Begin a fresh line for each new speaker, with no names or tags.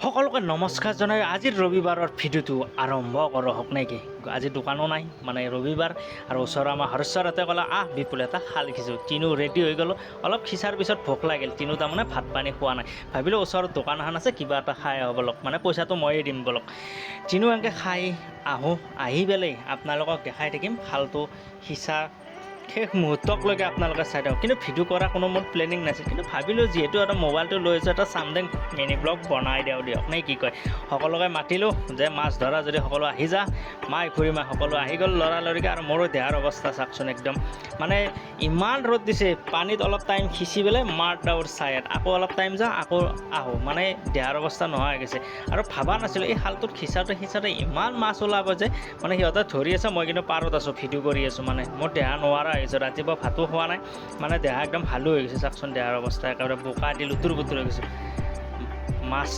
সকলোকে নমস্কাৰ জনাই আজিৰ ৰবিবাৰৰ ভিডিঅ'টো আৰম্ভ কৰোঁ হওক নেকি। আজি দোকানো নাই মানে ৰবিবাৰ আৰু ওচৰৰ আমাৰ হৰেশ্বৰতে ক'লে বিপুল এটা খাল খিছোঁ। তিনো ৰেডি হৈ গ'লোঁ, অলপ খিচাৰ পিছত ভোক লাগিল। তিনো তাৰমানে ভাত পানী খোৱা নাই, ভাবিলোঁ ওচৰত দোকান এখন আছে কিবা এটা খাই আহোঁ বলক, মানে পইচাটো ময়ে দিম বলক। তিনো এনেকৈ খাই আহোঁ, আহি পেলাই আপোনালোকক দেখাই থাকিম খালটো সিঁচা শেষ মুহূৰ্তকলৈকে আপোনালোকে চাই থাকক। কিন্তু ভিডিঅ' কৰা কোনো মোৰ প্লেনিং নাছিল, কিন্তু ভাবিলোঁ যিহেতু এটা মোবাইলটো লৈ আছোঁ এটা চামথিং মিনি ব্লগ বনাই দিয়ক নে কি কয়। সকলোকে মাতিলোঁ যে মাছ ধৰা যদি সকলো আহি যা, মাই খুৰী মা সকলো আহি গ'ল লৰালৰিকৈ। আৰু মোৰো দেহাৰ অৱস্থা চাওকচোন একদম, মানে ইমান ৰ'দ দিছে। পানীত অলপ টাইম সিঁচি পেলাই মাৰ দাউৰ ছাইত আকৌ অলপ টাইম যাওঁ আকৌ আহোঁ, মানে দেহাৰ অৱস্থা নোহোৱা হৈ গৈছে। আৰু ভাবা নাছিলোঁ এই খালটোত সিঁচাতে ইমান মাছ ওলাব যে, মানে সিহঁতে ধৰি আছে মই কিন্তু পাৰত আছোঁ ভিডিঅ' কৰি আছোঁ। মানে মোৰ দেহা নোৱাৰা হৈছে, ৰাতিপুৱা ভাতো খোৱা নাই, মানে দেহা একদম ভালো হৈ গৈছে চাওকচোন। দেহাৰ অৱস্থা একেবাৰে বোকা দি লুতুৰ পুতুৰ হৈ গৈছোঁ। মাছ